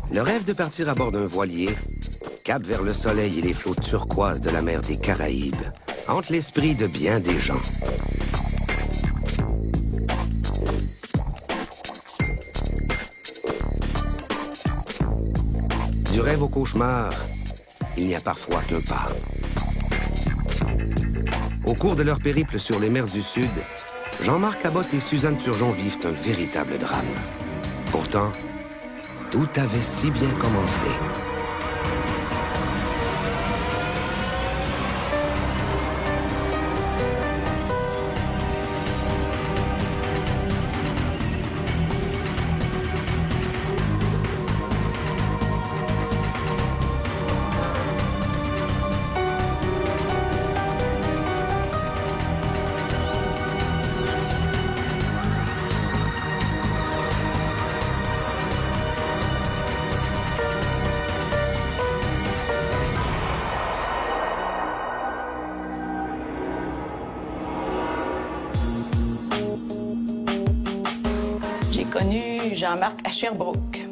Le rêve de partir à bord d'un voilier, cap vers le soleil et les flots turquoises de la mer des Caraïbes, hante l'esprit de bien des gens. Du rêve au cauchemar, il n'y a parfois qu'un pas. Au cours de leur périple sur les mers du Sud, Jean-Marc Cabot et Suzanne Turgeon vivent un véritable drame. Pourtant, tout avait si bien commencé. J'ai connu Jean-Marc à Sherbrooke.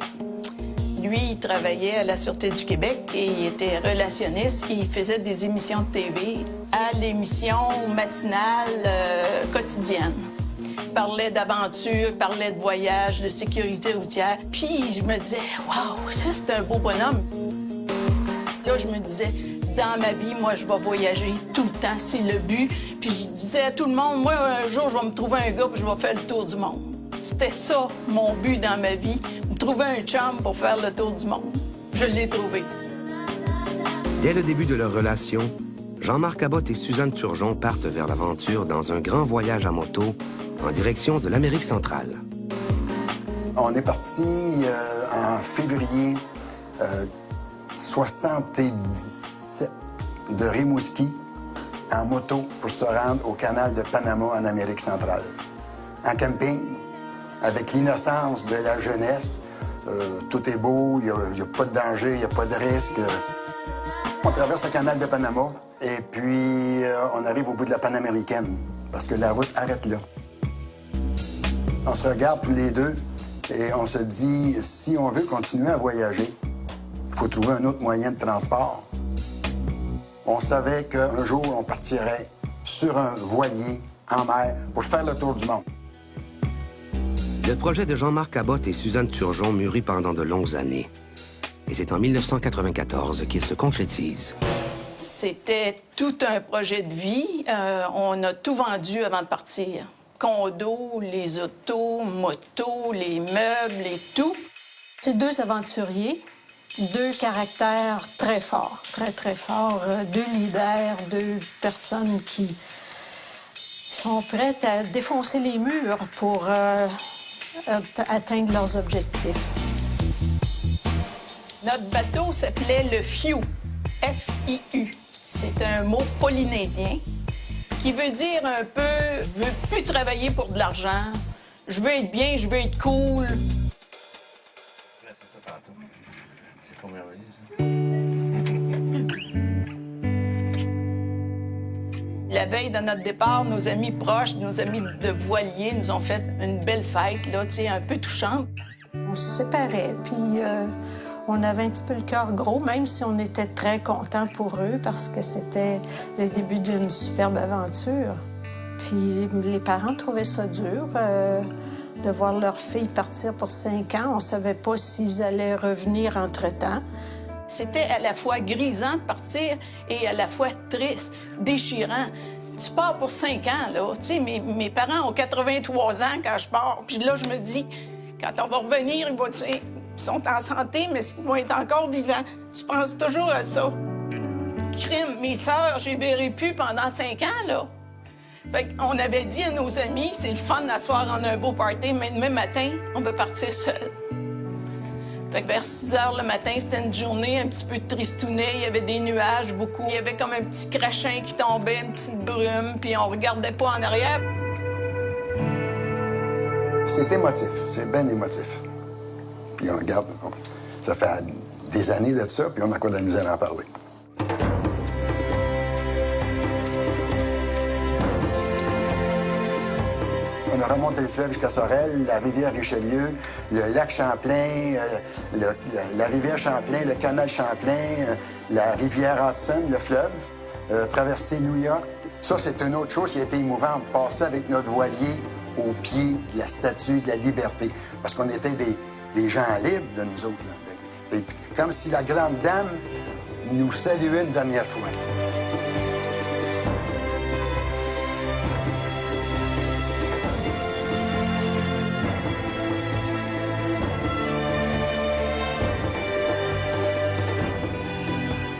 Lui, il travaillait à la Sûreté du Québec et il était relationniste et il faisait des émissions de TV à l'émission matinale quotidienne. Il parlait d'aventure, il parlait de voyage, de sécurité routière. Puis je me disais, waouh, ça c'est un beau bonhomme. Là, je me disais, dans ma vie, moi, je vais voyager tout le temps, c'est le but. Puis je disais à tout le monde, moi, un jour, je vais me trouver un gars puis je vais faire le tour du monde. C'était ça, mon but dans ma vie, me trouver un chum pour faire le tour du monde. Je l'ai trouvé. Dès le début de leur relation, Jean-Marc Cabot et Suzanne Turgeon partent vers l'aventure dans un grand voyage à moto en direction de l'Amérique centrale. On est parti en février 77 de Rimouski en moto pour se rendre au canal de Panama en Amérique centrale. En camping, avec l'innocence de la jeunesse, tout est beau, il n'y a pas de danger, il n'y a pas de risque. On traverse le canal de Panama et puis on arrive au bout de la Panaméricaine parce que la route arrête là. On se regarde tous les deux et on se dit, si on veut continuer à voyager, il faut trouver un autre moyen de transport. On savait qu'un jour, on partirait sur un voilier en mer pour faire le tour du monde. Le projet de Jean-Marc Cabot et Suzanne Turgeon mûrit pendant de longues années. Et c'est en 1994 qu'il se concrétise. C'était tout un projet de vie. On a tout vendu avant de partir. Condos, les autos, motos, les meubles et tout. C'est deux aventuriers, deux caractères très forts, très forts, deux leaders, deux personnes qui sont prêtes à défoncer les murs pour atteindre leurs objectifs. Notre bateau s'appelait le Fiu, F-I-U. C'est un mot polynésien qui veut dire un peu « je veux plus travailler pour de l'argent, je veux être bien, je veux être cool ». La veille de notre départ, nos amis proches, nos amis de voilier nous ont fait une belle fête, là, tu sais, un peu touchante. On se séparait, puis on avait un petit peu le cœur gros, même si on était très contents pour eux, parce que c'était le début d'une superbe aventure. Puis les parents trouvaient ça dur de voir leur fille partir pour 5 ans. On savait pas s'ils allaient revenir entre-temps. C'était à la fois grisant de partir et à la fois triste, déchirant. Tu pars pour 5 ans, là. Tu sais, mes parents ont 83 ans quand je pars. Puis là, je me dis, quand on va revenir, ils sont en santé, mais ils vont être encore vivants. Tu penses toujours à ça. Crime, mes sœurs, je les verrai plus pendant 5 ans, là. Fait qu'on avait dit à nos amis, c'est le fun d'asseoir en un beau party, mais demain matin, on va partir seul. Fait que vers 6 heures le matin, c'était une journée un petit peu tristounet. Il y avait des nuages, beaucoup. Il y avait comme un petit crachin qui tombait, une petite brume, puis on regardait pas en arrière. C'est émotif, c'est bien émotif. Puis on regarde, ça fait des années de ça, puis on a quoi de la misère à en parler. On a remonté le fleuve jusqu'à Sorel, la rivière Richelieu, le lac Champlain, la rivière Champlain, le canal Champlain, la rivière Hudson, le fleuve, traverser New York. Ça, c'est une autre chose qui a été émouvante, passer avec notre voilier au pied de la Statue de la Liberté. Parce qu'on était des gens libres, de nous autres. Là. Comme si la Grande Dame nous saluait une dernière fois.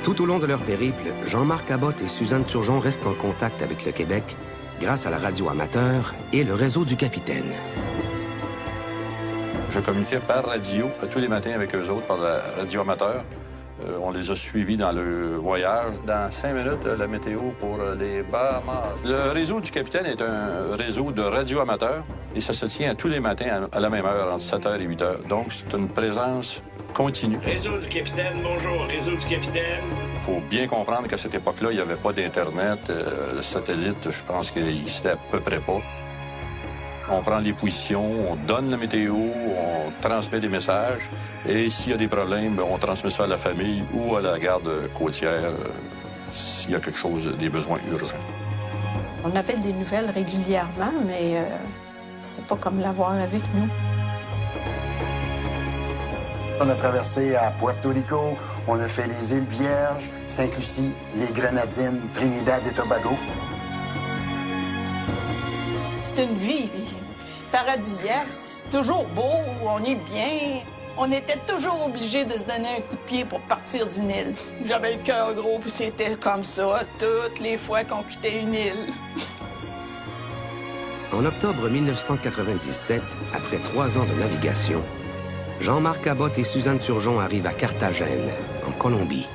Tout au long de leur périple, Jean-Marc Abbott et Suzanne Turgeon restent en contact avec le Québec grâce à la radio amateur et le réseau du capitaine. Je communiquais par radio tous les matins avec eux autres, par la radio amateur. On les a suivis dans le voyage. Dans 5 minutes, la météo pour les Bahamas. Le réseau du capitaine est un réseau de radio amateurs et ça se tient tous les matins à la même heure, entre 7h et 8h. Donc, c'est une présence continue. Réseau du capitaine, bonjour. Réseau du capitaine. Il faut bien comprendre qu'à cette époque-là, il n'y avait pas d'Internet. Le satellite, je pense qu'il n'existait à peu près pas. On prend les positions, on donne la météo, on transmet des messages. Et s'il y a des problèmes, on transmet ça à la famille ou à la garde côtière s'il y a quelque chose, des besoins urgents. On avait des nouvelles régulièrement, mais c'est pas comme l'avoir avec nous. On a traversé à Puerto Rico, on a fait les îles Vierges, Sainte-Lucie, les Grenadines, Trinidad et Tobago. C'est une vie paradisiaque, c'est toujours beau, on est bien. On était toujours obligés de se donner un coup de pied pour partir d'une île. J'avais le cœur gros, puis c'était comme ça toutes les fois qu'on quittait une île. En octobre 1997, après 3 ans de navigation, Jean-Marc Abbott et Suzanne Turgeon arrivent à Carthagène, en Colombie.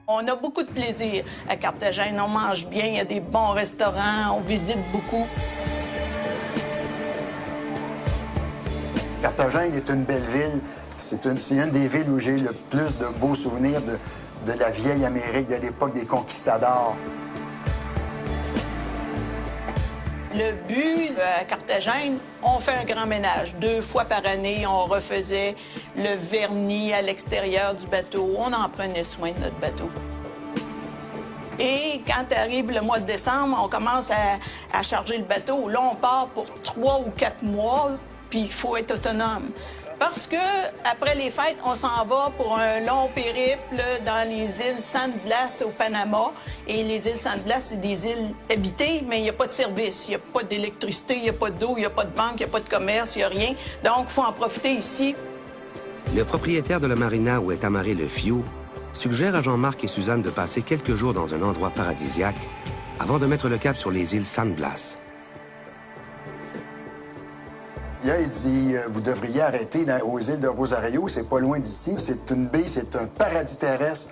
On a beaucoup de plaisir à Carthagène. On mange bien, il y a des bons restaurants, on visite beaucoup. Carthagène est une belle ville. C'est une des villes où j'ai le plus de beaux souvenirs de la vieille Amérique, de l'époque des conquistadors. Le but, à Carthagène, on fait un grand ménage. 2 fois par année, on refaisait le vernis à l'extérieur du bateau. On en prenait soin de notre bateau. Et quand arrive le mois de décembre, on commence à charger le bateau. Là, on part pour 3 ou 4 mois, puis il faut être autonome. Parce que après les fêtes, on s'en va pour un long périple dans les îles San Blas au Panama. Et les îles San Blas, c'est des îles habitées, mais il n'y a pas de service. Il n'y a pas d'électricité, il n'y a pas d'eau, il n'y a pas de banque, il n'y a pas de commerce, il n'y a rien. Donc, il faut en profiter ici. Le propriétaire de la marina où est amarré le Fiu suggère à Jean-Marc et Suzanne de passer quelques jours dans un endroit paradisiaque avant de mettre le cap sur les îles San Blas. Là, il dit, vous devriez arrêter aux îles de Rosario, c'est pas loin d'ici. C'est une baie, c'est un paradis terrestre.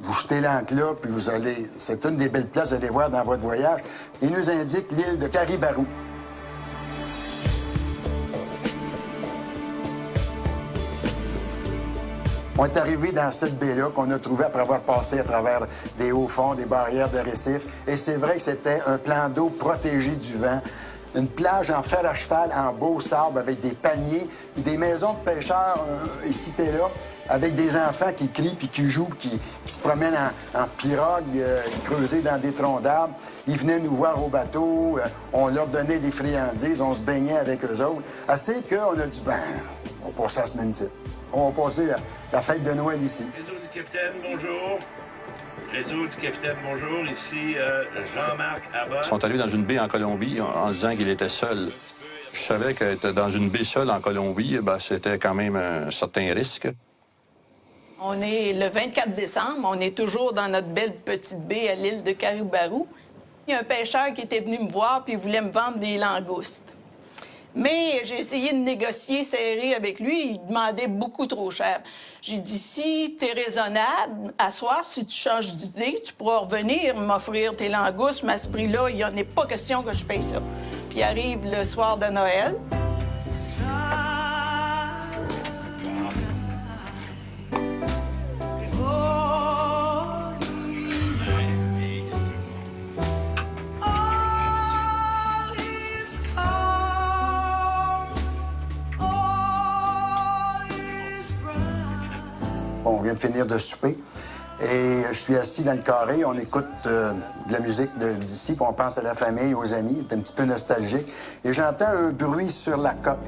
Vous jetez l'ancre là, puis vous allez... C'est une des belles places à aller voir dans votre voyage. Il nous indique l'île de Caribarou. On est arrivé dans cette baie-là qu'on a trouvée après avoir passé à travers des hauts fonds, des barrières de récifs. Et c'est vrai que c'était un plan d'eau protégé du vent. Une plage en fer à cheval, en beau sable, avec des paniers, des maisons de pêcheurs ici et là, avec des enfants qui crient puis qui jouent, qui se promènent en pirogue, creusés dans des troncs d'arbres. Ils venaient nous voir au bateau, on leur donnait des friandises, on se baignait avec eux autres. Assez qu'on a dit, on va passer la semaine ici. On va passer la fête de Noël ici. Réseau du capitaine, bonjour. Réseau du capitaine, bonjour. Ici Jean-Marc Abbott. Ils sont allés dans une baie en Colombie en disant qu'il était seul. Je savais qu'être dans une baie seule en Colombie, c'était quand même un certain risque. On est le 24 décembre, on est toujours dans notre belle petite baie à l'île de Caribarou. Il y a un pêcheur qui était venu me voir puis il voulait me vendre des langoustes. Mais j'ai essayé de négocier serré avec lui, il demandait beaucoup trop cher. J'ai dit, si t'es raisonnable, à soir, si tu changes d'idée, tu pourras revenir m'offrir tes langoustes, mais à ce prix-là, il n'y en est pas question que je paye ça. Puis arrive le soir de Noël. Bon, on vient de finir de souper. Et je suis assis dans le carré, on écoute de la musique d'ici, puis on pense à la famille, aux amis, c'est un petit peu nostalgique. Et j'entends un bruit sur la coque.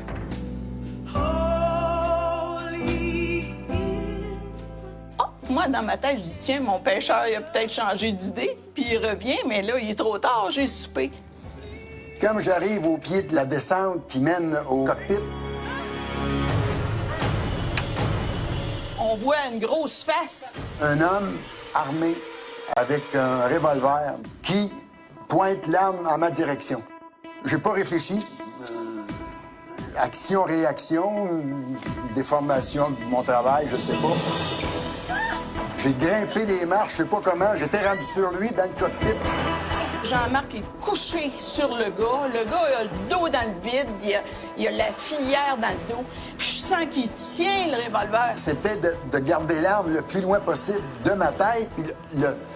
Moi, dans ma tête, je dis, tiens, mon pêcheur, il a peut-être changé d'idée, puis il revient, mais là, il est trop tard, j'ai soupé. Comme j'arrive au pied de la descente qui mène au cockpit, On voit une grosse face. un homme armé avec un revolver qui pointe l'arme en ma direction. J'ai pas réfléchi. Action-réaction, déformation de mon travail, je sais pas. J'ai grimpé les marches, je sais pas comment, j'étais rendu sur lui dans le cockpit. Jean-Marc est couché sur le gars. Le gars il a le dos dans le vide, il a la filière dans le dos. Puis je sens qu'il tient le revolver. C'était de garder l'arme le plus loin possible de ma tête, puis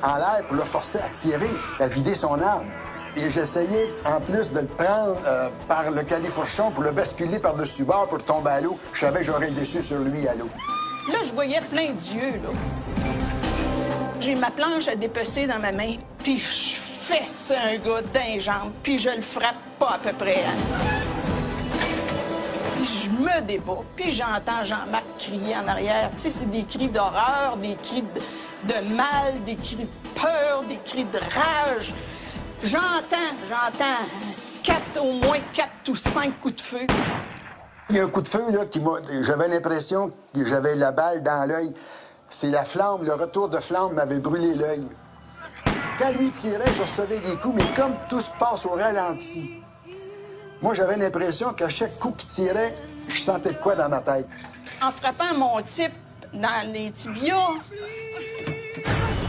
en l'air pour le forcer à tirer, à vider son arme. Et j'essayais, en plus, de le prendre par le califourchon pour le basculer par-dessus bord pour tomber à l'eau. Je savais que j'aurais le dessus sur lui à l'eau. Là, je voyais plein d'yeux, là. J'ai ma planche à dépecer dans ma main, puis je fesse un gars d'un jambe, puis je le frappe pas à peu près. Puis je me débat, puis j'entends Jean-Marc crier en arrière. Tu sais, c'est des cris d'horreur, des cris de mal, des cris de peur, des cris de rage. J'entends au moins 4 ou 5 coups de feu. Il y a un coup de feu, là, j'avais l'impression que j'avais la balle dans l'œil. C'est la flamme, le retour de flamme m'avait brûlé l'œil. Quand lui tirait, je recevais des coups, mais comme tout se passe au ralenti. Moi, j'avais l'impression qu'à chaque coup qu'il tirait, je sentais de quoi dans ma tête. En frappant mon type dans les tibias,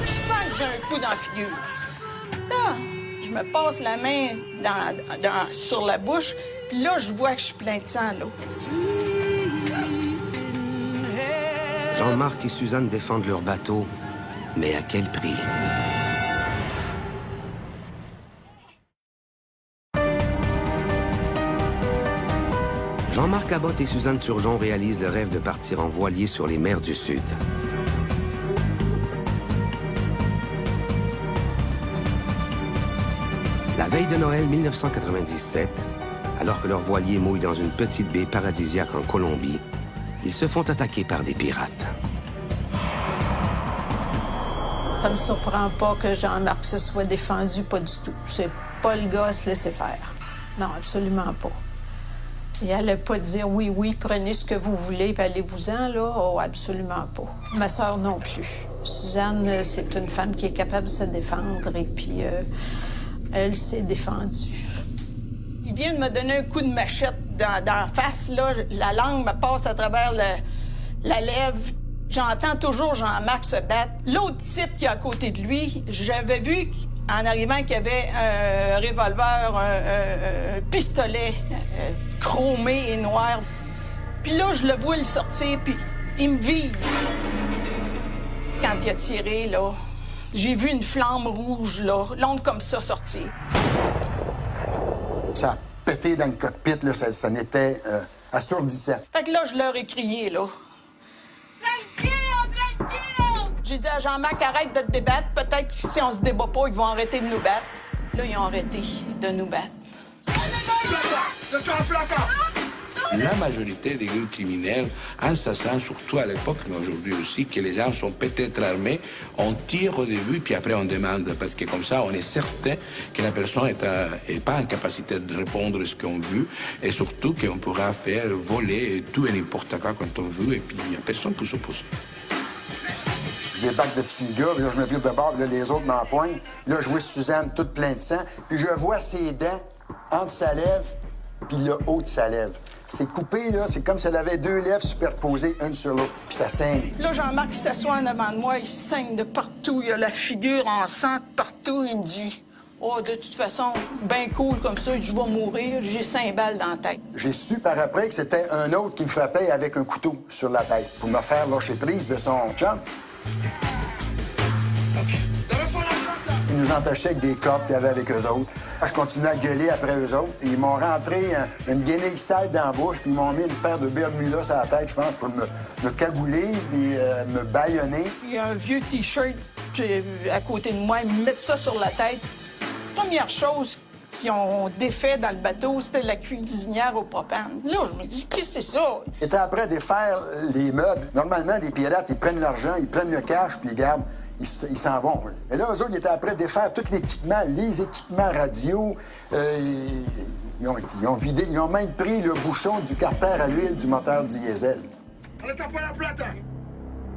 je sens que j'ai un coup dans la figure. Là, je me passe la main sur la bouche, puis là, je vois que je suis plein de sang, là. Jean-Marc et Suzanne défendent leur bateau, mais à quel prix? Jean-Marc Cabot et Suzanne Turgeon réalisent le rêve de partir en voilier sur les mers du Sud. La veille de Noël 1997, alors que leur voilier mouille dans une petite baie paradisiaque en Colombie, ils se font attaquer par des pirates. Ça me surprend pas que Jean-Marc se soit défendu, pas du tout. C'est pas le gars à se laisser faire. Non, absolument pas. Il allait pas dire oui, prenez ce que vous voulez, puis allez-vous-en, là. Oh, absolument pas. Ma sœur non plus. Suzanne, c'est une femme qui est capable de se défendre, et puis elle s'est défendue. Il vient de me donner un coup de machette dans la face, là. La langue me passe à travers la lèvre. J'entends toujours Jean-Marc se battre. L'autre type qui est à côté de lui, j'avais vu en arrivant qu'il y avait un revolver, un pistolet chromé et noir. Puis là, je le vois le sortir, puis il me vise. Quand il a tiré, là, j'ai vu une flamme rouge, là, longue comme ça, sortir. Ça a pété dans le cockpit, là, ça n'était assourdissant. Fait que là, je leur ai crié, là. J'ai dit à Jean-Marc, arrête de te débattre. Peut-être que si on se débat pas, ils vont arrêter de nous battre. Là, ils ont arrêté de nous battre. La majorité des groupes criminels, en sachant surtout à l'époque, mais aujourd'hui aussi, que les gens sont peut-être armés, on tire au début, puis après on demande, parce que comme ça, on est certain que la personne n'est pas en capacité de répondre à ce qu'on veut, et surtout qu'on pourra faire voler tout et n'importe quoi quand on veut, et puis il n'y a personne pour s'opposer. Je débarque de dessus le gars, puis là, je me vire de bord, puis là, les autres m'empoignent. Là, je vois Suzanne toute pleine de sang, puis je vois ses dents entre sa lèvre puis le haut de sa lèvre. C'est coupé, là, c'est comme si elle avait 2 lèvres superposées, une sur l'autre, puis ça saigne. Là, Jean-Marc, il s'assoit en avant de moi, il saigne de partout, il a la figure en sang de partout, il me dit « Oh, de toute façon, bien cool comme ça, je vais mourir, j'ai 5 balles dans la tête. » J'ai su par après que c'était un autre qui me frappait avec un couteau sur la tête pour me faire lâcher prise de son chum. Il nous entachaient avec des copes qu'il y avait avec eux autres. Je continuais à gueuler après eux autres. Ils m'ont rentré une guenille sale dans la bouche, puis ils m'ont mis une paire de bermudas sur la tête, je pense, pour me cagouler, puis me bâillonner. Il y a un vieux T-shirt à côté de moi, ils me mettent ça sur la tête. Première chose qu'ils ont défait dans le bateau, c'était la cuisinière au propane. Là, je me dis, qu'est-ce que c'est ça? Ils étaient après à défaire les meubles. Normalement, les pirates, ils prennent l'argent, ils prennent le cash, puis ils gardent. Ils s'en vont. Et là, eux autres, ils étaient après à défaire tout l'équipement, les équipements radio. Ils ont même pris le bouchon du carter à l'huile du moteur diesel.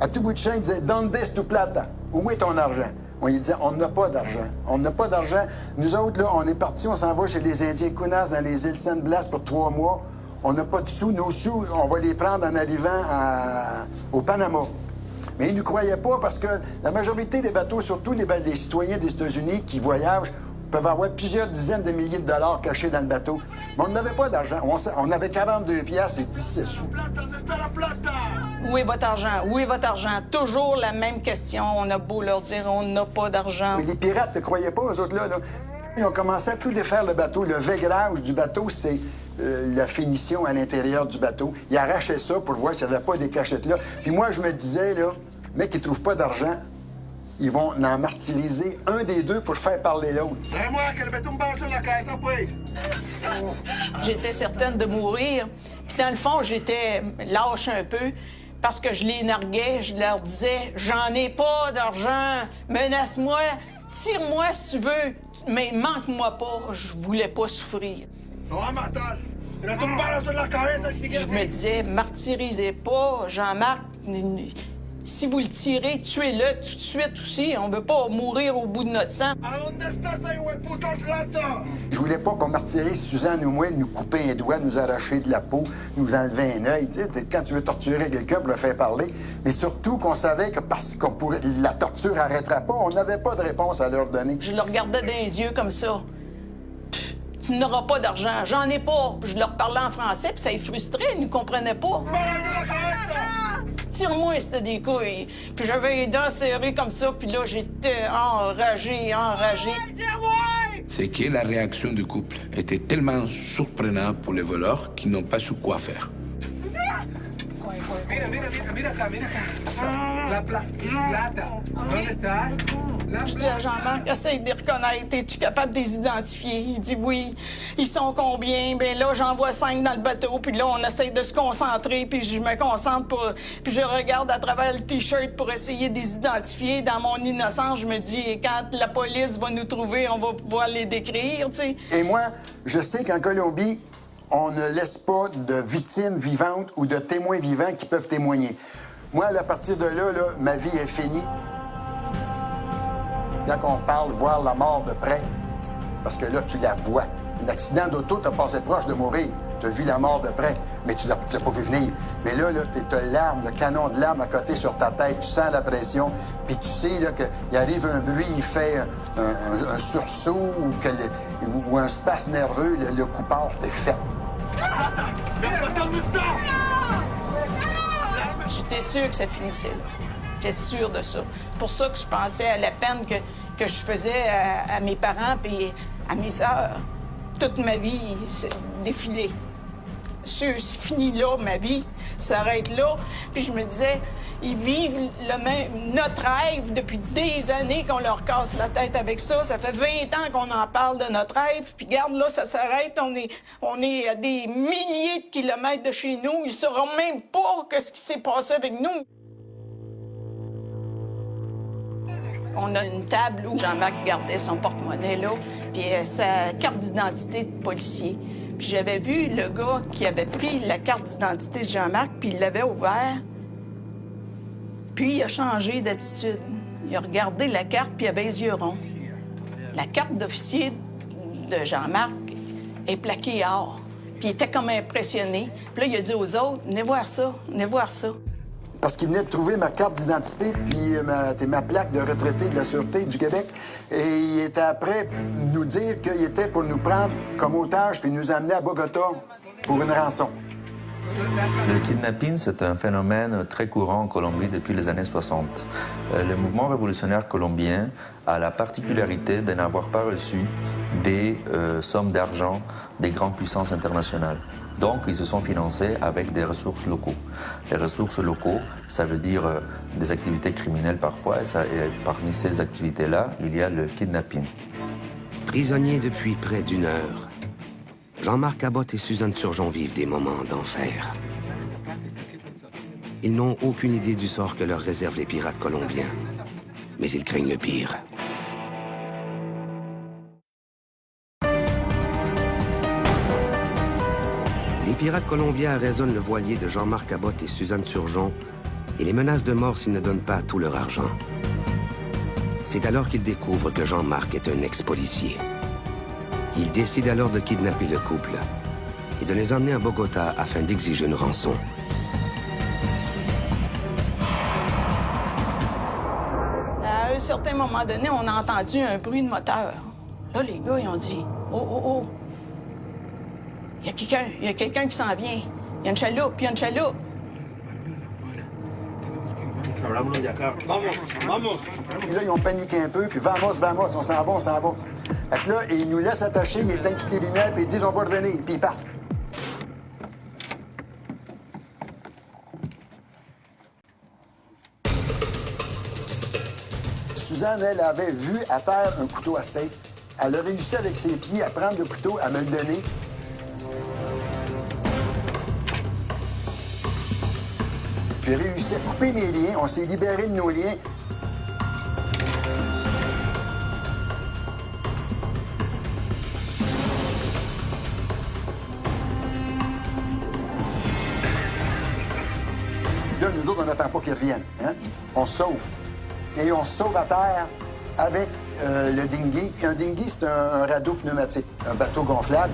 À tout bout de champ, ils disaient « Donde tu plata? Où est ton argent? » On lui disait « On n'a pas d'argent. On n'a pas d'argent. Nous autres, là, on est partis, on s'en va chez les Indiens Kunas dans les îles San Blas pour 3 mois. On n'a pas de sous. Nos sous, on va les prendre en arrivant au Panama. » Mais ils ne nous croyaient pas parce que la majorité des bateaux, surtout les citoyens des États-Unis qui voyagent, peuvent avoir plusieurs dizaines de milliers de dollars cachés dans le bateau. Mais on n'avait pas d'argent. On avait 42 piastres et 17 sous. Où est votre argent? Où est votre argent? Toujours la même question. On a beau leur dire, on n'a pas d'argent. Mais les pirates ne croyaient pas, eux autres-là. Là. Ils ont commencé à tout défaire le bateau. Le vaigrage du bateau, c'est la finition à l'intérieur du bateau. Ils arrachaient ça pour voir s'il n'y avait pas des cachettes là. Puis moi, je me disais, là, mec, ils ne trouvent pas d'argent. Ils vont en martyriser un des deux pour faire parler l'autre. J'étais certaine de mourir. Puis dans le fond, j'étais lâche un peu parce que je les narguais. Je leur disais, j'en ai pas d'argent, menace-moi, tire-moi si tu veux, mais manque-moi pas. Je voulais pas souffrir. Je me disais, martyrisez pas, Jean-Marc. Si vous le tirez, tuez-le tout de suite aussi. On veut pas mourir au bout de notre sang. Je voulais pas qu'on martyrise Suzanne ou moi, nous couper un doigt, nous arracher de la peau, nous enlever un œil. Quand tu veux torturer quelqu'un pour le faire parler. Mais surtout qu'on savait que parce qu'on pourrait, la torture n'arrêtera pas, on n'avait pas de réponse à leur donner. Je le regardais dans les yeux comme ça. Pff, tu n'auras pas d'argent. J'en ai pas. Je leur parlais en français, puis ça les frustrait. Ils ne comprenaient pas. Tire-moi, c'était des couilles. Puis j'avais les dents serrées comme ça, puis là, j'étais enragée. C'est que la réaction du couple était tellement surprenante pour les voleurs qu'ils n'ont pas su quoi faire. Je dis à Jean-Marc, essaye de les reconnaître. Es-tu capable de les identifier? Il dit oui. Ils sont combien? Bien là, j'en vois 5 dans le bateau. Puis là, on essaye de se concentrer. Puis je me concentre puis je regarde à travers le T-shirt pour essayer de les identifier. Dans mon innocence, je me dis, quand la police va nous trouver, on va pouvoir les décrire, tu sais. Et moi, je sais qu'en Colombie, on ne laisse pas de victimes vivantes ou de témoins vivants qui peuvent témoigner. Moi, à partir de là, ma vie est finie. Quand on parle voir la mort de près, parce que là, tu la vois. Un accident d'auto, t'as passé proche de mourir. T'as vu la mort de près, mais tu l'as pas vu venir. Mais là, t'as l'arme, le canon de l'arme à côté sur ta tête, tu sens la pression, puis tu sais là, qu'il arrive un bruit, il fait un sursaut ou un spasme nerveux, le coup part, t'es fait. J'étais sûre que ça finissait là. J'étais sûre de ça. C'est pour ça que je pensais à la peine que je faisais à mes parents et à mes sœurs. Toute ma vie s'est défilée. C'est fini là, ma vie s'arrête là. Puis je me disais, ils vivent notre rêve depuis des années qu'on leur casse la tête avec ça. Ça fait 20 ans qu'on en parle de notre rêve. Puis regarde, là, ça s'arrête. On est à des milliers de kilomètres de chez nous. Ils ne sauront même pas ce qui s'est passé avec nous. On a une table où Jean-Marc gardait son porte-monnaie là, puis sa carte d'identité de policier. Puis j'avais vu le gars qui avait pris la carte d'identité de Jean-Marc, puis il l'avait ouvert. Puis il a changé d'attitude. Il a regardé la carte, puis il avait les yeux ronds. La carte d'officier de Jean-Marc est plaquée or. Puis il était comme impressionné. Puis là, il a dit aux autres, « Venez voir ça, venez voir ça. » Parce qu'il venait de trouver ma carte d'identité puis ma plaque de retraité de la Sûreté du Québec. Et il était après nous dire qu'il était pour nous prendre comme otages puis nous amener à Bogota pour une rançon. Le kidnapping, c'est un phénomène très courant en Colombie depuis les années 60. Le mouvement révolutionnaire colombien a la particularité de n'avoir pas reçu des sommes d'argent des grandes puissances internationales. Donc, ils se sont financés avec des ressources locaux. Les ressources locaux, ça veut dire des activités criminelles parfois, et parmi ces activités-là, il y a le kidnapping. Prisonniers depuis près d'1 heure, Jean-Marc Cabotte et Suzanne Turgeon vivent des moments d'enfer. Ils n'ont aucune idée du sort que leur réservent les pirates colombiens, mais ils craignent le pire. Les pirates colombiens arraisonnent le voilier de Jean-Marc Cabotte et Suzanne Turgeon et les menacent de mort s'ils ne donnent pas tout leur argent. C'est alors qu'ils découvrent que Jean-Marc est un ex-policier. Ils décident alors de kidnapper le couple et de les emmener à Bogota afin d'exiger une rançon. À un certain moment donné, on a entendu un bruit de moteur. Là, les gars, ils ont dit « Oh, oh, oh! Il y a quelqu'un qui s'en vient. Il y a une chaloupe, il y a une chaloupe. » Puis là, ils ont paniqué un peu, puis vamos, on s'en va, on s'en va. Fait que là, ils nous laissent attachés, ils éteignent toutes les lumières, puis ils disent on va revenir, puis ils partent. Suzanne, elle avait vu à terre un couteau à steak. Elle a réussi avec ses pieds à prendre le couteau, à me le donner. J'ai réussi à couper mes liens, on s'est libéré de nos liens. Là, nous autres, on n'attend pas qu'ils reviennent. Hein? On se sauve. Et on se sauve à terre avec le dinghy. Un dinghy, c'est un radeau pneumatique, un bateau gonflable.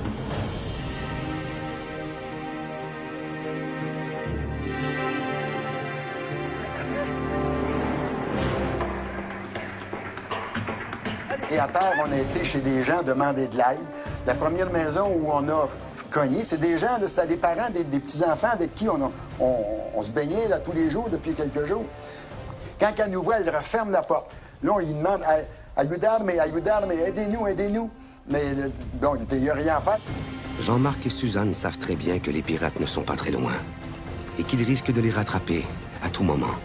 Et à terre, on a été chez des gens demander de l'aide. La première maison où on a cogné, c'est des gens, c'était des parents, des petits-enfants avec qui on se baignait là, tous les jours depuis quelques jours. Quand elle nous voit, elle referme la porte. Là, on lui demande « Ayudarme, aidez-nous, aidez-nous ». Mais bon, il n'y a rien à faire. Jean-Marc et Suzanne savent très bien que les pirates ne sont pas très loin et qu'ils risquent de les rattraper à tout moment.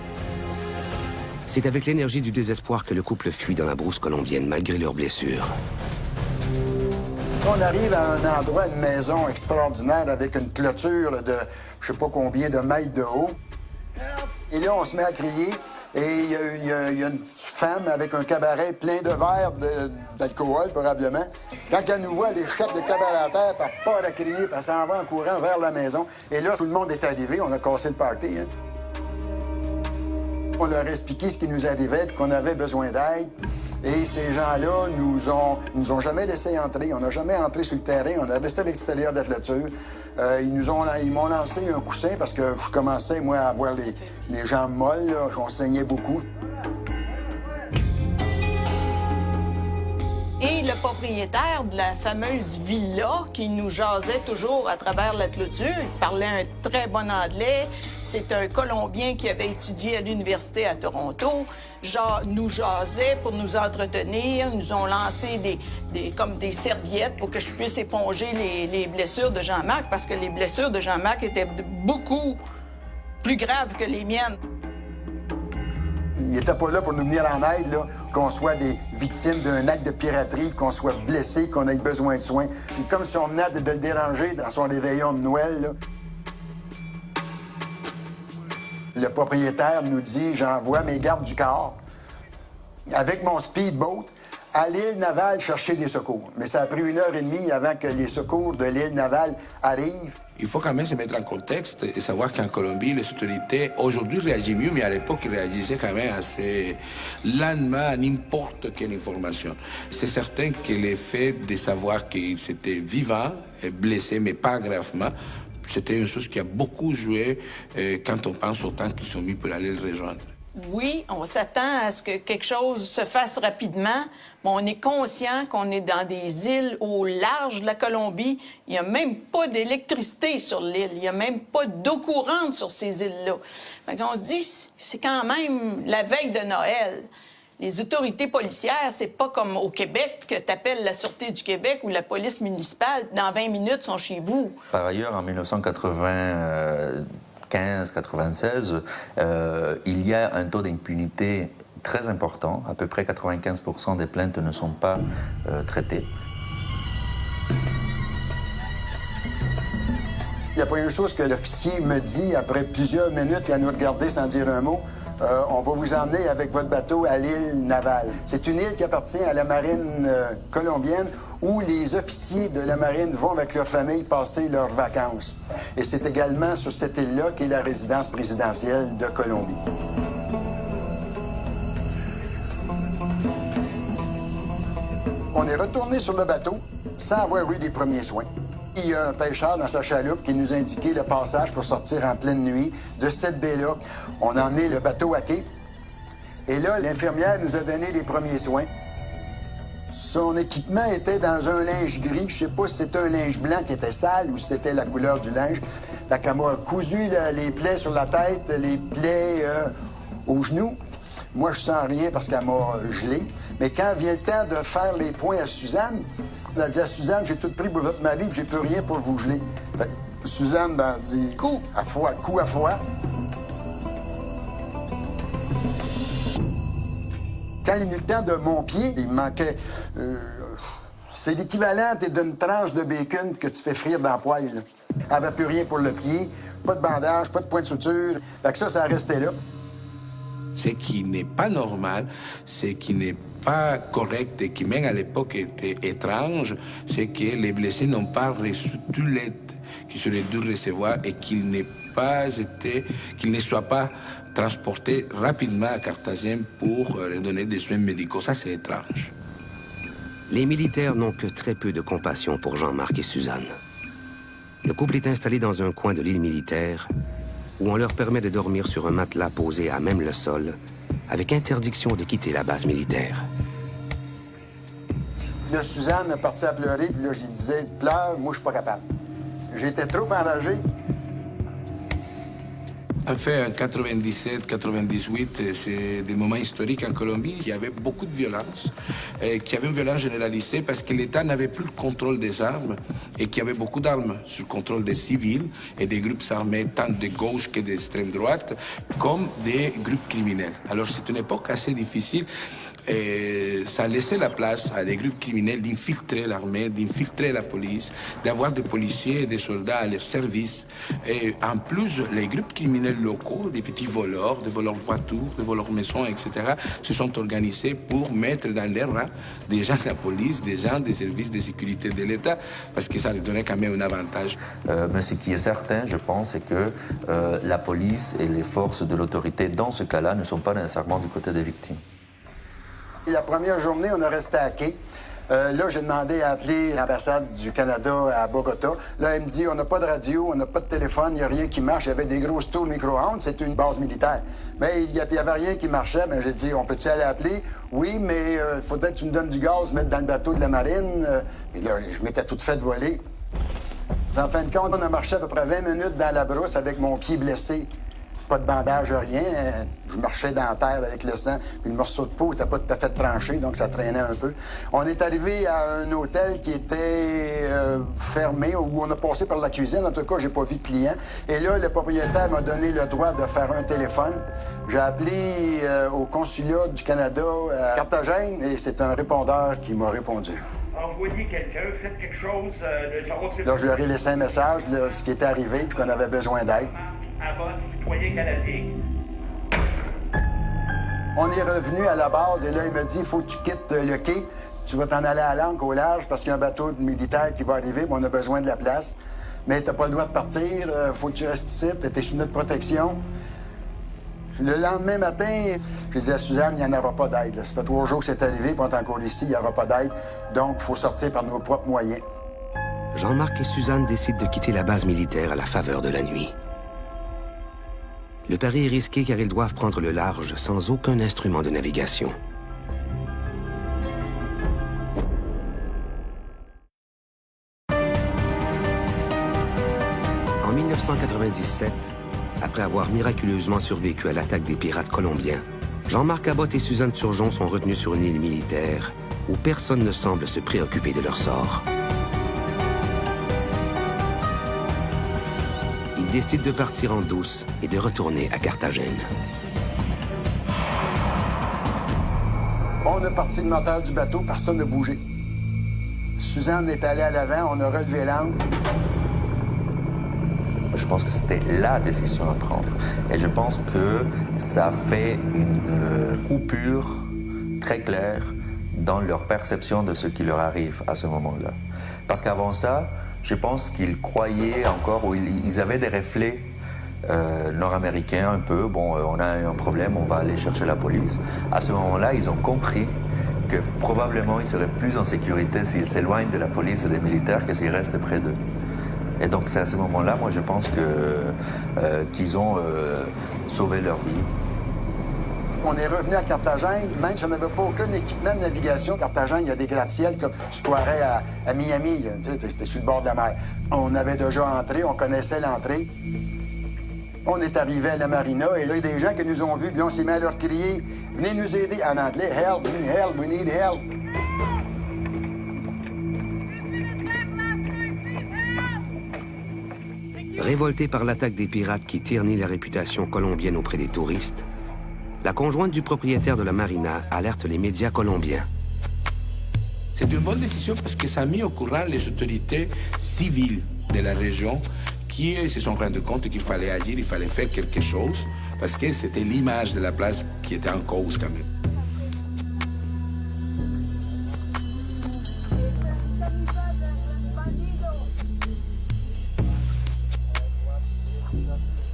C'est avec l'énergie du désespoir que le couple fuit dans la brousse colombienne malgré leurs blessures. On arrive à un endroit, une maison extraordinaire avec une clôture de je sais pas combien de mètres de haut. Et là, on se met à crier et il y a une femme avec un cabaret plein de verres d'alcool, probablement. Quand elle nous voit, elle échappe le cabaret à terre, puis elle part à crier, puis elle s'en va en courant vers la maison. Et là, tout le monde est arrivé, on a cassé le party. Hein. On leur a expliqué ce qui nous arrivait, qu'on avait besoin d'aide. Et ces gens-là nous ont jamais laissé entrer. On n'a jamais entré sur le terrain. On a resté à l'extérieur de la clôture. Ils m'ont lancé un coussin parce que je commençais, moi, à avoir les jambes molles. Là. On saignait beaucoup. Et le propriétaire de la fameuse villa qui nous jasait toujours à travers la clôture, il parlait un très bon anglais. C'est un Colombien qui avait étudié à l'université à Toronto. Nous jasait pour nous entretenir. Ils nous ont lancé comme des serviettes pour que je puisse éponger les blessures de Jean-Marc parce que les blessures de Jean-Marc étaient beaucoup plus graves que les miennes. Il n'était pas là pour nous venir en aide, là, qu'on soit des victimes d'un acte de piraterie, qu'on soit blessé, qu'on ait besoin de soins. C'est comme si on venait de le déranger dans son réveillon de Noël. Là. Le propriétaire nous dit « J'envoie mes gardes du corps avec mon speedboat à l'île Navale chercher des secours. » Mais ça a pris 1h30 avant que les secours de l'île Navale arrivent. Il faut quand même se mettre en contexte et savoir qu'en Colombie, les autorités, aujourd'hui, réagissent mieux, mais à l'époque, ils réagissaient quand même assez lentement à n'importe quelle information. C'est certain que le fait de savoir qu'ils étaient vivants, blessés, mais pas gravement, c'était une chose qui a beaucoup joué quand on pense au temps qu'ils sont mis pour aller le rejoindre. Oui, on s'attend à ce que quelque chose se fasse rapidement, mais on est conscient qu'on est dans des îles au large de la Colombie. Il n'y a même pas d'électricité sur l'île. Il n'y a même pas d'eau courante sur ces îles-là. Fait qu'on se dit, c'est quand même la veille de Noël. Les autorités policières, c'est pas comme au Québec que t'appelles la Sûreté du Québec ou la police municipale. Dans 20 minutes, ils sont chez vous. Par ailleurs, en 1995-96, il y a un taux d'impunité très important. À peu près 95% des plaintes ne sont pas traitées. Il n'y a pas une chose que l'officier me dit après plusieurs minutes à nous regarder sans dire un mot. On va vous emmener avec votre bateau à l'île Navale. C'est une île qui appartient à la marine colombienne où les officiers de la marine vont avec leur famille passer leurs vacances. Et c'est également sur cette île-là qu'est la résidence présidentielle de Colombie. On est retourné sur le bateau sans avoir eu des premiers soins. Il y a un pêcheur dans sa chaloupe qui nous a indiqué le passage pour sortir en pleine nuit de cette baie-là. On a emmené le bateau à quai. Et là, l'infirmière nous a donné les premiers soins. Son équipement était dans un linge gris. Je ne sais pas si c'était un linge blanc qui était sale ou si c'était la couleur du linge. Fait qu'elle m'a cousu les plaies sur la tête, les plaies aux genoux. Moi, je sens rien parce qu'elle m'a gelé. Mais quand vient le temps de faire les points à Suzanne, elle a dit à Suzanne, j'ai tout pris pour votre mari, j'ai plus rien pour vous geler. Fait que Suzanne m'a dit coup à fois. Quand il est venu le temps de mon pied, il me manquait... c'est l'équivalent d'une tranche de bacon que tu fais frire dans la poêle. Là. Elle n'avait plus rien pour le pied, pas de bandage, pas de point de suture. Fait que ça restait là. Ce qui n'est pas normal, ce qui n'est pas correct et qui même à l'époque était étrange, c'est que les blessés n'ont pas reçu toute l'aide qu'ils auraient dû recevoir et qu'ils ne soient pas transportés rapidement à Carthagène pour leur donner des soins médicaux. Ça, c'est étrange. Les militaires n'ont que très peu de compassion pour Jean-Marc et Suzanne. Le couple est installé dans un coin de l'île militaire où on leur permet de dormir sur un matelas posé à même le sol, avec interdiction de quitter la base militaire. Là, Suzanne a parti à pleurer, puis là, je lui disais, pleure, moi, je suis pas capable. J'étais trop enragé. En fait, en 97-98, c'est des moments historiques en Colombie. Il y avait beaucoup de violence, qu'il y avait une violence généralisée parce que l'État n'avait plus le contrôle des armes et qu'il y avait beaucoup d'armes sur le contrôle des civils et des groupes armés, tant de gauche que d'extrême droite, comme des groupes criminels. Alors, c'est une époque assez difficile. Et ça a laissé la place à des groupes criminels d'infiltrer l'armée, d'infiltrer la police, d'avoir des policiers et des soldats à leur service. Et en plus, les groupes criminels locaux, des petits voleurs, des voleurs voitures, des voleurs maisons, etc., se sont organisés pour mettre dans les rangs des gens de la police, des gens des services de sécurité de l'État, parce que ça leur donnait quand même un avantage. Mais ce qui est certain, je pense, c'est que la police et les forces de l'autorité, dans ce cas-là, ne sont pas nécessairement du côté des victimes. La première journée, on a resté à quai. Là, j'ai demandé à appeler l'ambassade du Canada à Bogota. Là, elle me dit, on n'a pas de radio, on n'a pas de téléphone, il n'y a rien qui marche. Il y avait des grosses tours micro-ondes, c'est une base militaire. Mais il n'y avait rien qui marchait. Mais j'ai dit, on peut-tu aller appeler? Oui, mais il faudrait que tu me donnes du gaz, mettre dans le bateau de la marine. Et là, je m'étais tout fait voler. En fin de compte, on a marché à peu près 20 minutes dans la brousse avec mon pied blessé. Pas de bandage, rien. Je marchais dans la terre avec le sang. Puis le morceau de peau n'était pas tout à fait tranché, donc ça traînait un peu. On est arrivé à un hôtel qui était fermé, où on a passé par la cuisine. En tout cas, j'ai pas vu de client. Et là, le propriétaire m'a donné le droit de faire un téléphone. J'ai appelé au consulat du Canada à Carthagène et c'est un répondeur qui m'a répondu. Envoyez quelqu'un, faites quelque chose. Là, je leur ai laissé un message, là, ce qui était arrivé, puis qu'on avait besoin d'aide. À votre citoyen canadien. On est revenu à la base et là, il m'a dit, il faut que tu quittes le quai. Tu vas t'en aller à l'ancre au large parce qu'il y a un bateau militaire qui va arriver, mais on a besoin de la place. Mais t'as pas le droit de partir, faut que tu restes ici, t'es sous notre protection. Le lendemain matin, j'ai dit à Suzanne, il n'y en aura pas d'aide. Ça fait 3 jours que c'est arrivé, puis on est encore ici, il n'y aura pas d'aide. Donc, il faut sortir par nos propres moyens. Jean-Marc et Suzanne décident de quitter la base militaire à la faveur de la nuit. Le pari est risqué car ils doivent prendre le large sans aucun instrument de navigation. En 1997, après avoir miraculeusement survécu à l'attaque des pirates colombiens, Jean-Marc Cabot et Suzanne Turgeon sont retenus sur une île militaire où personne ne semble se préoccuper de leur sort. Ils décident de partir en douce et de retourner à Carthagène. On a parti le moteur du bateau, personne n'a bougé. Suzanne est allée à l'avant, on a relevé l'ancre. Je pense que c'était la décision à prendre. Et je pense que ça fait une coupure très claire dans leur perception de ce qui leur arrive à ce moment-là. Parce qu'avant ça, je pense qu'ils croyaient encore, ou ils avaient des reflets nord-américains un peu. Bon, on a un problème, on va aller chercher la police. À ce moment-là, ils ont compris que probablement ils seraient plus en sécurité s'ils s'éloignent de la police et des militaires que s'ils restent près d'eux. Et donc c'est à ce moment-là, moi je pense qu'ils ont sauvé leur vie. On est revenu à Carthagène, même si on n'avait pas aucun équipement de navigation. Carthagène, il y a des gratte-ciels comme tu croirais à Miami, c'était sur le bord de la mer. On avait déjà entré, on connaissait l'entrée. On est arrivé à la marina et là, il y a des gens qui nous ont vus, puis on s'est mis à leur crier « Venez nous aider » en anglais, « Help, help, we need help ». Révoltée par l'attaque des pirates qui ternit la réputation colombienne auprès des touristes, la conjointe du propriétaire de la marina alerte les médias colombiens. C'est une bonne décision parce que ça a mis au courant les autorités civiles de la région qui se sont rendus compte qu'il fallait agir, il fallait faire quelque chose parce que c'était l'image de la place qui était en cause quand même.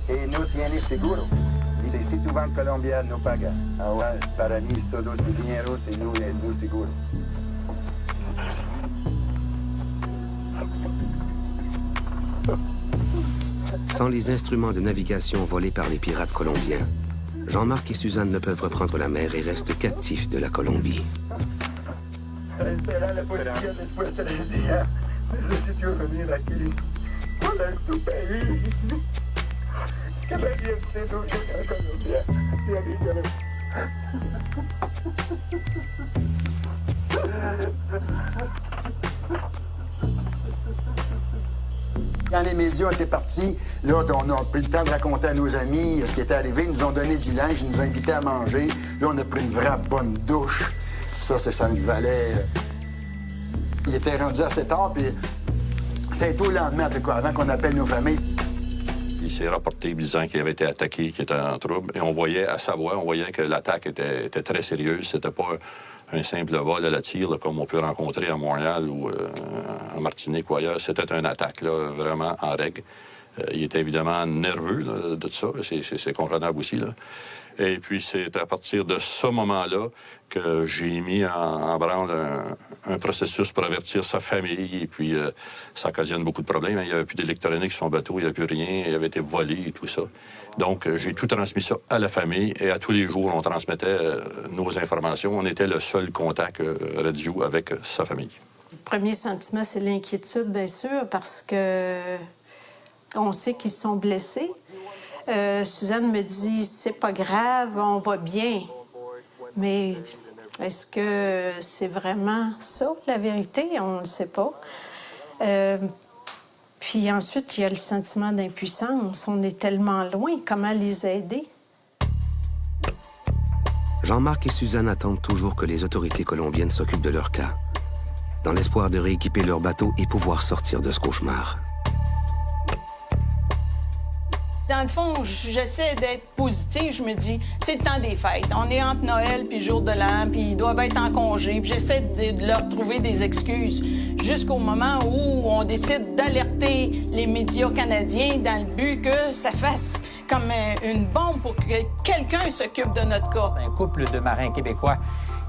Et no tienes seguro. Dice, si tu banco colombiano no paga. Ahora, para mí, todos los dineros y no es seguro. Sans les instruments de navigation volés par les pirates colombiens, Jean-Marc et Suzanne ne peuvent reprendre la mer et restent captifs de la Colombie. Esperar la policía después de 3 días. Necesito venir aquí. ¿Cuál es tu país? Que nadie se duque a Colombia. Mi amiga. Quand les médias étaient partis, là, on a pris le temps de raconter à nos amis ce qui était arrivé. Ils nous ont donné du linge, ils nous ont invités à manger. Là, on a pris une vraie bonne douche. Ça nous valait. Il était rendu assez tard, puis c'est tout le lendemain, avant qu'on appelle nos familles. Il s'est rapporté disant qu'il avait été attaqué, qu'il était en trouble. Et on voyait à sa voix, on voyait que l'attaque était très sérieuse. C'était pas un simple vol à la tire, là, comme on peut rencontrer à Montréal ou en Martinique ou ailleurs. C'était une attaque, là, vraiment en règle. Il était évidemment nerveux là, de ça. C'est comprenable aussi, là. Et puis, c'est à partir de ce moment-là que j'ai mis en branle un processus pour avertir sa famille. Et puis, ça occasionne beaucoup de problèmes. Il n'y avait plus d'électronique sur son bateau, il n'y avait plus rien. Il avait été volé et tout ça. Donc, j'ai tout transmis ça à la famille. Et à tous les jours, on transmettait nos informations. On était le seul contact radio avec sa famille. Le premier sentiment, c'est l'inquiétude, bien sûr, parce que on sait qu'ils sont blessés. Suzanne me dit, c'est pas grave, on va bien. Mais est-ce que c'est vraiment ça, la vérité? On ne le sait pas. Puis ensuite, il y a le sentiment d'impuissance. On est tellement loin, comment les aider? Jean-Marc et Suzanne attendent toujours que les autorités colombiennes s'occupent de leur cas, dans l'espoir de rééquiper leur bateau et pouvoir sortir de ce cauchemar. Dans le fond, j'essaie d'être positive. Je me dis, c'est le temps des fêtes. On est entre Noël puis jour de l'an, puis ils doivent être en congé. Puis j'essaie de leur trouver des excuses jusqu'au moment où on décide d'alerter les médias canadiens dans le but que ça fasse comme une bombe pour que quelqu'un s'occupe de notre cas. Un couple de marins québécois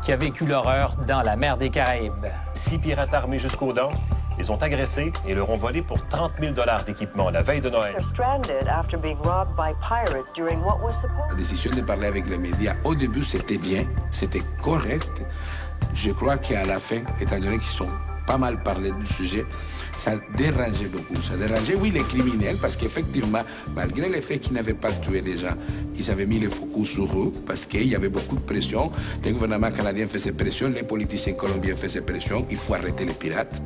qui a vécu l'horreur dans la mer des Caraïbes. 6 pirates armés jusqu'aux dents les ont agressés et leur ont volé pour 30 000 $ d'équipement la veille de Noël. La décision de parler avec les médias, au début, c'était bien, c'était correct. Je crois qu'à la fin, étant donné qu'ils sont pas mal parlé du sujet, ça dérangeait beaucoup. Ça dérangeait, oui, les criminels, parce qu'effectivement, malgré le fait qu'ils n'avaient pas tué les gens, ils avaient mis le focus sur eux, parce qu'il y avait beaucoup de pression. Le gouvernement canadien faisait pression, les politiciens colombiens faisaient pression, il faut arrêter les pirates.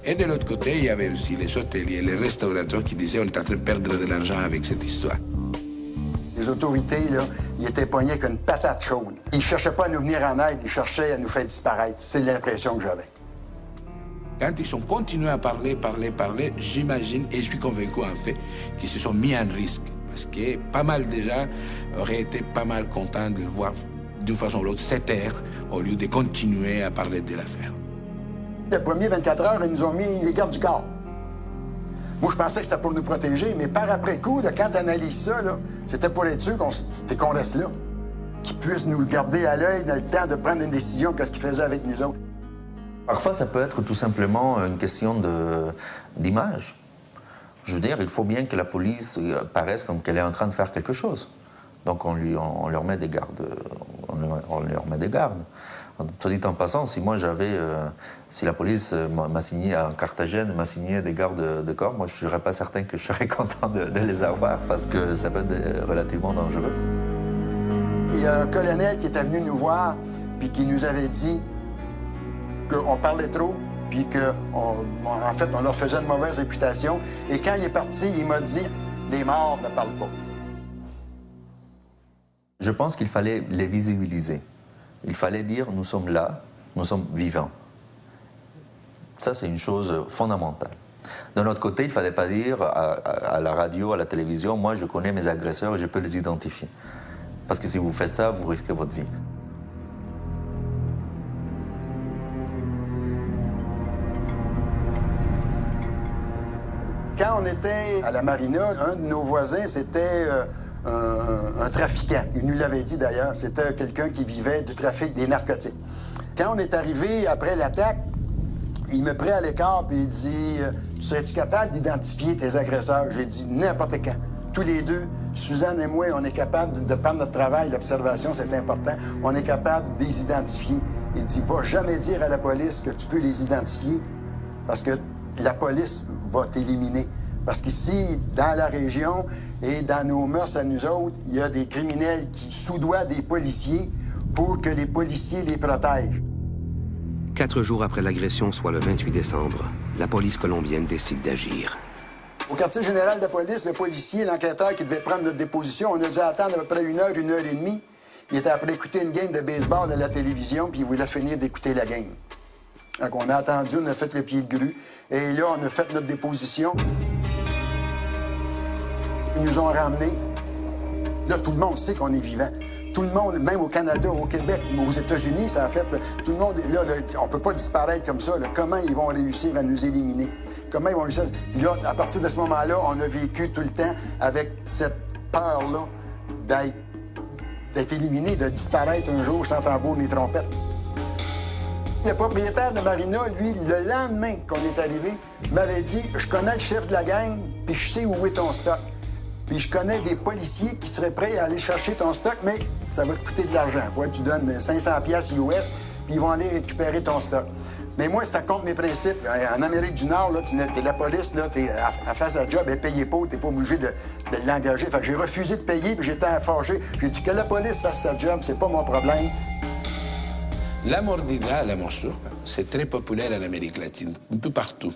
Et de l'autre côté, il y avait aussi les hôteliers, les restaurateurs qui disaient on est en train de perdre de l'argent avec cette histoire. Les autorités, là, ils étaient poignés comme une patate chaude. Ils ne cherchaient pas à nous venir en aide, ils cherchaient à nous faire disparaître. C'est l'impression que j'avais. Quand ils ont continué à parler, j'imagine, et je suis convaincu en fait, qu'ils se sont mis en risque. Parce que pas mal de gens auraient été pas mal contents de le voir d'une façon ou l'autre se taire au lieu de continuer à parler de l'affaire. Les premiers 24 heures, ils nous ont mis les gardes du corps. Moi, je pensais que c'était pour nous protéger, mais par après coup, là, quand tu analyses ça, c'était pour être sûr qu'on reste là. Qu'ils puissent nous garder à l'œil dans le temps de prendre une décision, qu'est-ce qu'ils faisaient avec nous autres. Parfois, ça peut être tout simplement une question d'image. Je veux dire, il faut bien que la police paraisse comme qu'elle est en train de faire quelque chose. Donc on leur met des gardes. On leur met des gardes. Soit dit en passant, si moi si la police m'a signé à Carthagène, m'a signé des gardes de corps, moi je ne serais pas certain que je serais content de les avoir parce que ça peut être relativement dangereux. Il y a un colonel qui était venu nous voir puis qui nous avait dit qu'on parlait trop, puis en fait, on leur faisait une mauvaise réputation. Et quand il est parti, il m'a dit « Les morts ne parlent pas ». Je pense qu'il fallait les visibiliser. Il fallait dire « Nous sommes là, nous sommes vivants ». Ça, c'est une chose fondamentale. D'un autre côté, il ne fallait pas dire à la radio, à la télévision « Moi, je connais mes agresseurs et je peux les identifier ». Parce que si vous faites ça, vous risquez votre vie. Quand on était à la marina, un de nos voisins, c'était un trafiquant. Il nous l'avait dit d'ailleurs. C'était quelqu'un qui vivait du trafic des narcotiques. Quand on est arrivé après l'attaque, il me prit à l'écart et il dit « Serais-tu capable d'identifier tes agresseurs? » J'ai dit « N'importe quand. » Tous les deux, Suzanne et moi, on est capable de prendre notre travail, l'observation, c'est important. On est capable de les identifier. Il dit « Va jamais dire à la police que tu peux les identifier parce que la police va t'éliminer. Parce qu'ici, dans la région et dans nos mœurs à nous autres, il y a des criminels qui soudoient des policiers pour que les policiers les protègent. 4 jours après l'agression, soit le 28 décembre, la police colombienne décide d'agir. Au quartier général de police, le policier, l'enquêteur qui devait prendre notre déposition, on a dû attendre à peu près 1 heure, 1 heure et demie. Il était après écouter une game de baseball à la télévision, puis il voulait finir d'écouter la game. Donc, on a attendu, on a fait le pied de grue. Et là, on a fait notre déposition. Ils nous ont ramenés. Là, tout le monde sait qu'on est vivant. Tout le monde, même au Canada, au Québec, aux États-Unis, ça a fait... Tout le monde... Là, on peut pas disparaître comme ça. Là. Comment ils vont réussir à nous éliminer? Comment ils vont réussir... Là, à partir de ce moment-là, on a vécu tout le temps avec cette peur-là d'être éliminé, de disparaître un jour sans tambour ni trompette. Le propriétaire de Marina, lui, le lendemain qu'on est arrivé, m'avait dit « Je connais le chef de la gang, puis je sais où est ton stock. Puis je connais des policiers qui seraient prêts à aller chercher ton stock, mais ça va te coûter de l'argent. Tu donnes 500$ US, puis ils vont aller récupérer ton stock. » Mais moi, c'est contre mes principes. En Amérique du Nord, t'es la police, t'es à face à job, elle paye pas, t'es pas obligé de l'engager. Fait que j'ai refusé de payer, puis j'étais fâché. J'ai dit que la police fasse sa job, c'est pas mon problème. La mordida, la morsure, c'est très populaire en Amérique latine, un peu partout.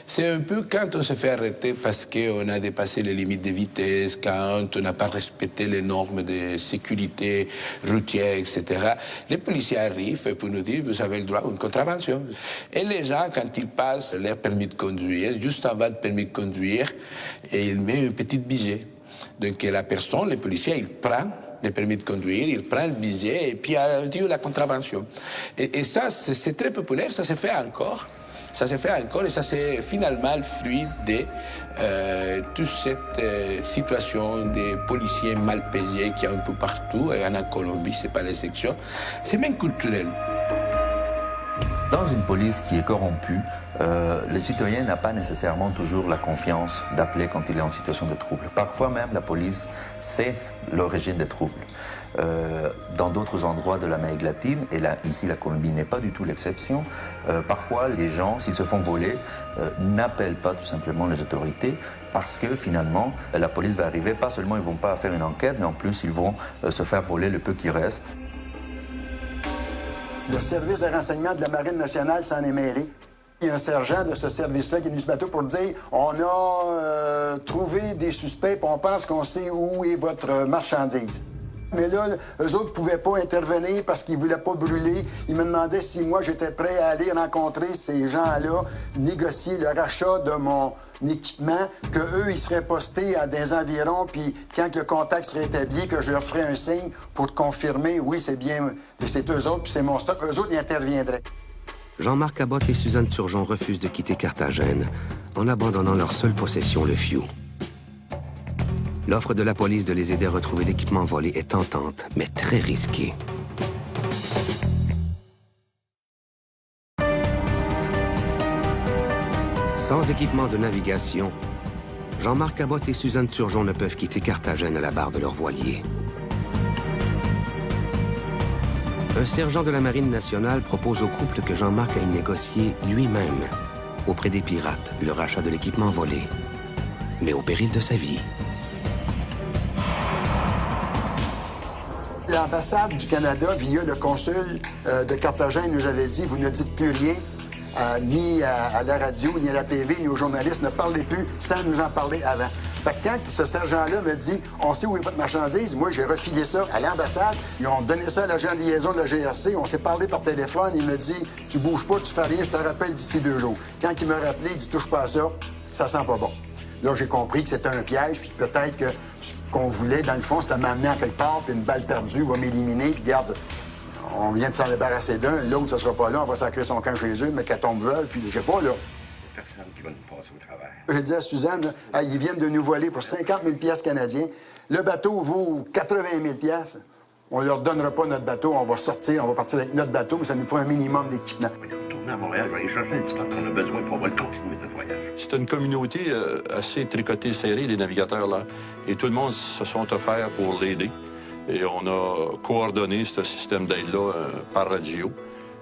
C'est un peu quand on se fait arrêter parce qu'on a dépassé les limites de vitesse, quand on n'a pas respecté les normes de sécurité routière, etc. Les policiers arrivent pour nous dire, vous avez le droit à une contravention. Et les gens, quand ils passent leur permis de conduire, juste en bas du permis de conduire, et ils mettent un petit billet. Donc la personne, le policier, il prend le permis de conduire, il prend le billet et puis il dit la contravention. Et ça, c'est très populaire, ça se fait encore. Ça se fait encore et ça, c'est finalement le fruit de toute cette situation des policiers mal payés qu'il y a un peu partout. Et en Colombie, c'est pas l'exception. C'est même culturel. Dans une police qui est corrompue, le citoyen n'a pas nécessairement toujours la confiance d'appeler quand il est en situation de trouble. Parfois même, la police sait l'origine des troubles. Dans d'autres endroits de l'Amérique latine, et là, ici, la Colombie n'est pas du tout l'exception, parfois les gens, s'ils se font voler, n'appellent pas tout simplement les autorités parce que finalement, la police va arriver, pas seulement ils ne vont pas faire une enquête, mais en plus, ils vont se faire voler le peu qui reste. Le service de renseignement de la Marine nationale s'en est mêlé. Il y a un sergent de ce service-là qui est venu ce bateau pour dire « On a trouvé des suspects et on pense qu'on sait où est votre marchandise. » Mais là, eux autres ne pouvaient pas intervenir parce qu'ils ne voulaient pas brûler. Ils me demandaient si moi, j'étais prêt à aller rencontrer ces gens-là, négocier le rachat de mon équipement, qu'eux, ils seraient postés à des environs, puis quand le contact serait établi, que je leur ferais un signe pour confirmer, oui, c'est bien, c'est eux autres, puis c'est mon stock. Eux autres, ils interviendraient. Jean-Marc Cabot et Suzanne Turgeon refusent de quitter Carthagène en abandonnant leur seule possession, le Few. L'offre de la police de les aider à retrouver l'équipement volé est tentante, mais très risquée. Sans équipement de navigation, Jean-Marc Cabot et Suzanne Turgeon ne peuvent quitter Carthagène à la barre de leur voilier. Un sergent de la Marine nationale propose au couple que Jean-Marc aille négocier lui-même auprès des pirates le rachat de l'équipement volé, mais au péril de sa vie. L'ambassade du Canada, via le consul de Carthagène, nous avait dit « Vous ne dites plus rien, ni à la radio, ni à la TV, ni aux journalistes. Ne parlez plus sans nous en parler avant. » Fait que quand ce sergent-là me dit « On sait où est votre marchandise », moi, j'ai refilé ça à l'ambassade. Ils ont donné ça à l'agent de liaison de la GRC. On s'est parlé par téléphone. Il me dit « Tu bouges pas, tu fais rien, je te rappelle d'ici 2 jours. » Quand il m'a rappelé, il dit « Touche pas à ça, ça sent pas bon. » Là, j'ai compris que c'était un piège, puis peut-être que ce qu'on voulait, dans le fond, c'était m'amener à quelque part, puis une balle perdue va m'éliminer, puis regarde, on vient de s'en débarrasser d'un, l'autre, ça sera pas là, on va sacrer son camp chez eux, mais qu'elle tombe veuve, puis je sais pas, là. Personne qui va nous passer au travers. J'ai dit à Suzanne, là, hey, ils viennent de nous voler pour 50 000 piastres canadiens. Le bateau vaut 80 000 piastres. On leur donnera pas notre bateau, on va sortir, on va partir avec notre bateau, mais ça nous prend un minimum d'équipement. À Montréal, je vais aller chercher un petit peu qu'on a besoin pour pouvoir continuer notre voyage. C'est une communauté assez tricotée, serrée, les navigateurs, là. Et tout le monde se sont offerts pour l'aider. Et on a coordonné ce système d'aide-là par radio.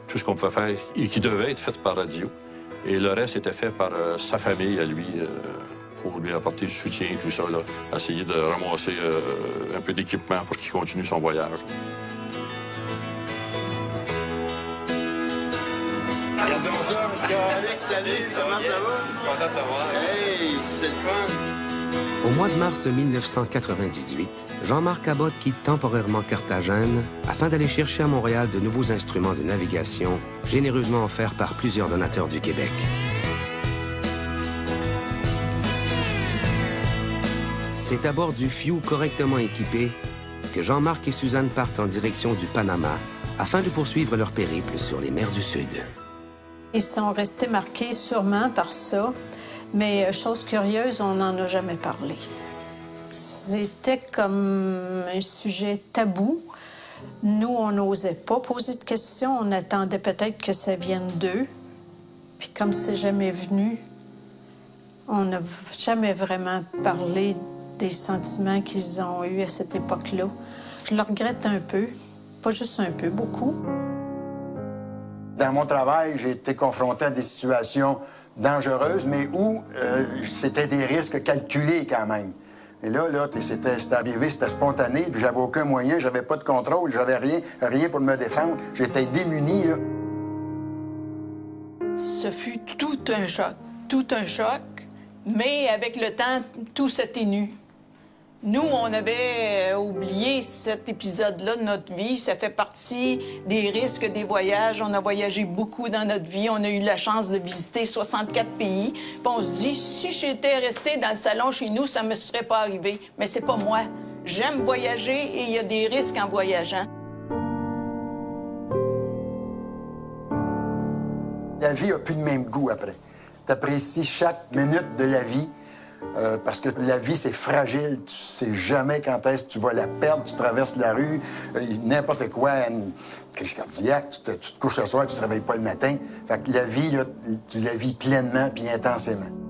Tout ce qu'on pouvait faire et qui devait être fait par radio. Et le reste était fait par sa famille à lui, pour lui apporter du soutien et tout ça, là. Essayer de ramasser un peu d'équipement pour qu'il continue son voyage. Bonjour, Alex, salut, comment ça va? Content de te voir. Hey, c'est le fun! Au mois de mars 1998, Jean-Marc Cabot quitte temporairement Carthagène afin d'aller chercher à Montréal de nouveaux instruments de navigation, généreusement offerts par plusieurs donateurs du Québec. C'est à bord du Few correctement équipé que Jean-Marc et Suzanne partent en direction du Panama afin de poursuivre leur périple sur les mers du Sud. Ils sont restés marqués sûrement par ça, mais chose curieuse, on n'en a jamais parlé. C'était comme un sujet tabou. Nous, on n'osait pas poser de questions. On attendait peut-être que ça vienne d'eux. Puis comme c'est jamais venu, on n'a jamais vraiment parlé des sentiments qu'ils ont eus à cette époque-là. Je le regrette un peu, pas juste un peu, beaucoup. Dans mon travail, j'ai été confronté à des situations dangereuses, mais où c'était des risques calculés quand même. Et là, c'était arrivé, c'était spontané, puis j'avais aucun moyen, j'avais pas de contrôle, j'avais rien pour me défendre. J'étais démuni, là. Ce fut tout un choc, mais avec le temps, tout s'atténue. Nous, on avait oublié cet épisode-là de notre vie. Ça fait partie des risques des voyages. On a voyagé beaucoup dans notre vie. On a eu la chance de visiter 64 pays. Puis on se dit, si j'étais restée dans le salon chez nous, ça me serait pas arrivé. Mais c'est pas moi. J'aime voyager et il y a des risques en voyageant. La vie a plus de même goût après. T'apprécies chaque minute de la vie. parce que la vie, c'est fragile. Tu sais jamais quand est-ce que tu vas la perdre. Tu traverses la rue, n'importe quoi, une crise cardiaque, tu te couches le soir, tu ne te réveilles pas le matin. Fait que la vie, là, tu la vis pleinement puis intensément.